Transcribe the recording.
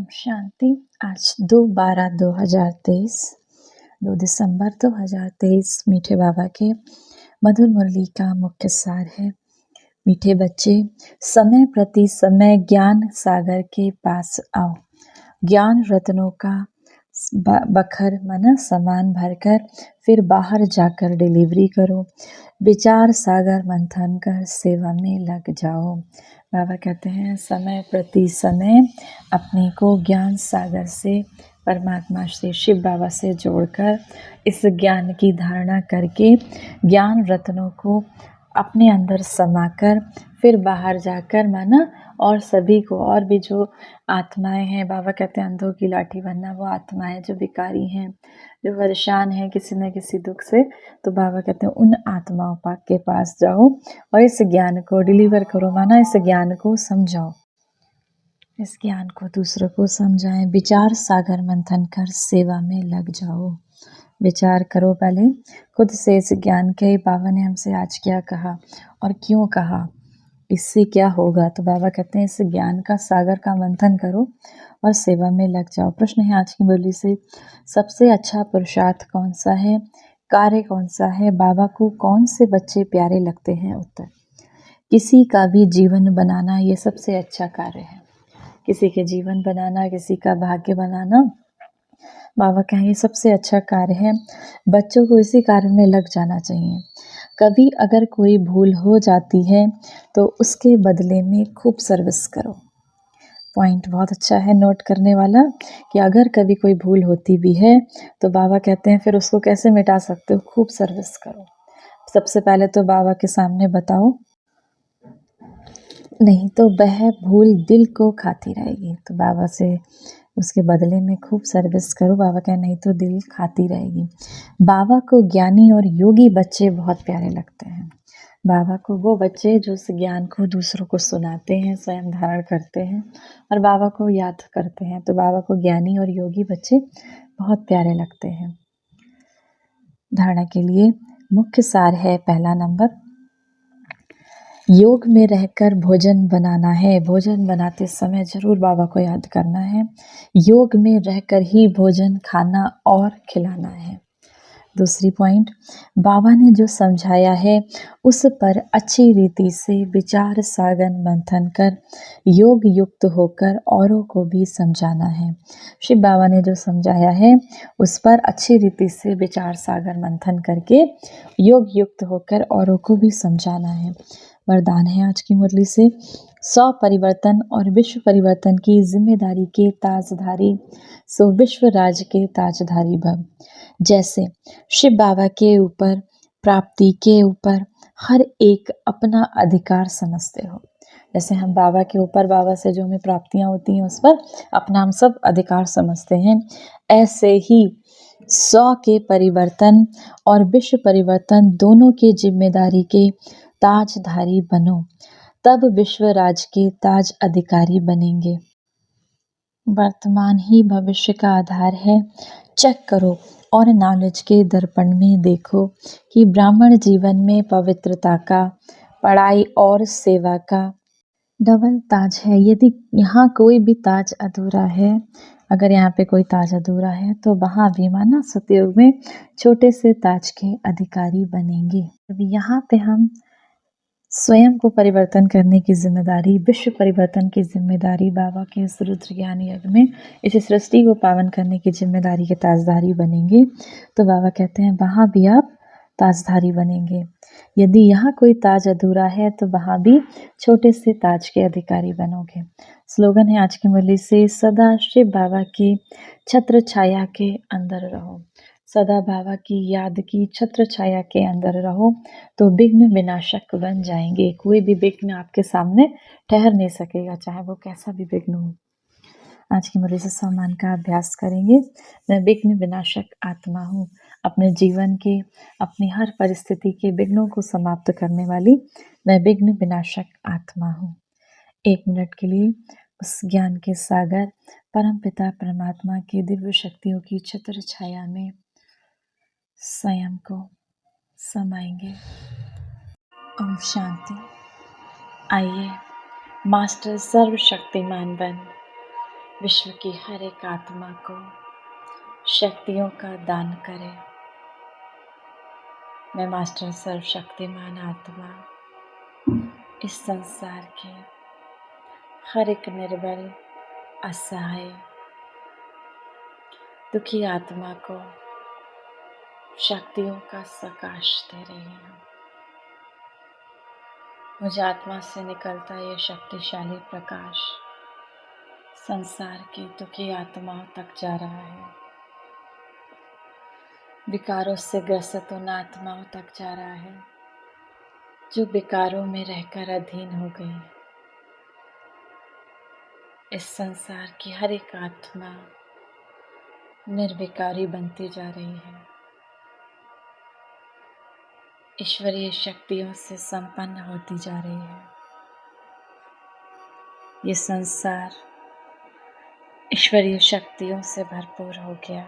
शांति। आज 2/12/2023 2 दिसंबर 2023 मीठे बाबा के मधुर मुरली का मुख्य सार है। मीठे बच्चे, समय प्रति समय ज्ञान सागर के पास आओ। ज्ञान रत्नों का बखर माना सामान भरकर फिर बाहर जाकर डिलीवरी करो। विचार सागर मंथन कर सेवा में लग जाओ। बाबा कहते हैं समय प्रति समय अपने को ज्ञान सागर से, परमात्मा से, शिव बाबा से जोड़कर इस ज्ञान की धारणा करके ज्ञान रत्नों को अपने अंदर समाकर फिर बाहर जाकर माना और सभी को, और भी जो आत्माएं हैं, बाबा कहते हैं अंधों की लाठी बनना, वो आत्माएं जो विकारी हैं, जो परेशान हैं किसी न किसी दुख से, तो बाबा कहते हैं उन आत्माओं के पास जाओ और इस ज्ञान को डिलीवर करो, माना इस ज्ञान को समझाओ, इस ज्ञान को दूसरों को समझाएं। विचार सागर मंथन कर सेवा में लग जाओ। विचार करो पहले खुद से इस ज्ञान के, बाबा ने हमसे आज क्या कहा और क्यों कहा, इससे क्या होगा। तो बाबा कहते हैं इस ज्ञान का सागर का मंथन करो और सेवा में लग जाओ। प्रश्न है आज की मुरली से, सबसे अच्छा पुरुषार्थ कौन सा है, कार्य कौन सा है, बाबा को कौन से बच्चे प्यारे लगते हैं। उत्तर, किसी का भी जीवन बनाना ये सबसे अच्छा कार्य है। किसी के जीवन बनाना, किसी का भाग्य बनाना, बाबा कहेंगे सबसे अच्छा कार्य है। बच्चों को इसी कार्य में लग जाना चाहिए। कभी अगर कोई भूल हो जाती है तो उसके बदले में खूब सर्विस करो। पॉइंट बहुत अच्छा है नोट करने वाला, कि अगर कभी कोई भूल होती भी है तो बाबा कहते हैं फिर उसको कैसे मिटा सकते हो, खूब सर्विस करो। सबसे पहले तो बाबा के सामने बताओ, नहीं तो वह भूल दिल को खाती रहेगी। तो बाबा से उसके बदले में खूब सर्विस करो। बाबा कहे नहीं तो दिल खाती रहेगी। बाबा को ज्ञानी और योगी बच्चे बहुत प्यारे लगते हैं। बाबा को वो बच्चे जो उस ज्ञान को दूसरों को सुनाते हैं, स्वयं धारण करते हैं और बाबा को याद करते हैं। तो बाबा को ज्ञानी और योगी बच्चे बहुत प्यारे लगते हैं। धारणा के लिए मुख्य सार है, पहला नंबर, योग में रहकर भोजन बनाना है। भोजन बनाते समय जरूर बाबा को याद करना है। योग में रहकर ही भोजन खाना और खिलाना है। दूसरी पॉइंट, बाबा ने जो समझाया है उस पर अच्छी रीति से विचार सागर मंथन कर योग युक्त होकर औरों को भी समझाना है। शिव बाबा ने जो समझाया है उस पर अच्छी रीति से विचार सागर मंथन करके योग युक्त होकर औरों को भी समझाना है। वरदान है आज की मुरली से, 100 परिवर्तन और विश्व परिवर्तन की जिम्मेदारी के ताजधारी सो विश्व राज के ताजधारी भव। जैसे शिव बाबा के ऊपर, प्राप्ति के ऊपर हर एक अपना अधिकार समझते हो, जैसे हम बाबा के ऊपर, बाबा से जो हमें प्राप्तियां होती हैं उस पर अपना हम सब अधिकार समझते हैं, ऐसे ही 100 के परिवर्तन और विश्व परिवर्तन दोनों के जिम्मेदारी के ताजधारी बनो, तब विश्व राज के ताज अधिकारी बनेंगे। वर्तमान ही भविष्य का आधार है। चेक करो और नॉलेज के दर्पण में देखो कि ब्राह्मण जीवन में पवित्रता का, पढ़ाई और सेवा का डबल ताज है। यदि यहाँ कोई भी ताज अधूरा है, अगर यहाँ पे कोई ताज अधूरा है तो वहाँ भी माना सतयुग में छोटे से ताज के अधिकारी बनेंगे। अभी यहाँ पे हम स्वयं को परिवर्तन करने की जिम्मेदारी, विश्व परिवर्तन की जिम्मेदारी, बाबा के इस रुद्र ज्ञान यज्ञ में इस सृष्टि को पावन करने की जिम्मेदारी के ताजधारी बनेंगे। तो बाबा कहते हैं वहाँ भी आप ताजधारी बनेंगे। यदि यहाँ कोई ताज अधूरा है तो वहाँ भी छोटे से ताज के अधिकारी बनोगे। स्लोगन है आज की मुरली से, सदा शिव बाबा की छत्र छाया के अंदर रहो। सदा बाबा की याद की छत्र छाया के अंदर रहो तो विघ्न विनाशक बन जाएंगे। कोई भी विघ्न आपके सामने ठहर नहीं सकेगा, चाहे वो कैसा भी विघ्न हो। आज की मुरली से सम्मान का अभ्यास करेंगे। मैं विघ्न विनाशक आत्मा हूँ। अपने जीवन के, अपनी हर परिस्थिति के विघ्नों को समाप्त करने वाली मैं विघ्न विनाशक आत्मा हूँ। 1 मिनट के लिए उस ज्ञान के सागर परम पिता परमात्मा की दिव्य शक्तियों की छत्र छाया में स्वयं को समाएंगे। ओम शांति। आइए मास्टर सर्वशक्तिमान बन विश्व की हर एक आत्मा को शक्तियों का दान करे। मैं मास्टर सर्वशक्तिमान आत्मा इस संसार के हर एक निर्बल, असहाय, दुखी आत्मा को शक्तियों का प्रकाश दे रही हूँ। मुझे आत्मा से निकलता ये शक्तिशाली प्रकाश संसार की दुखी आत्माओं तक जा रहा है। विकारों से ग्रसित उन आत्माओं तक जा रहा है जो विकारों में रहकर अधीन हो गई। इस संसार की हर एक आत्मा निर्विकारी बनती जा रही है, ईश्वरीय शक्तियों से संपन्न होती जा रही है। ये संसार ईश्वरीय शक्तियों से भरपूर हो गया।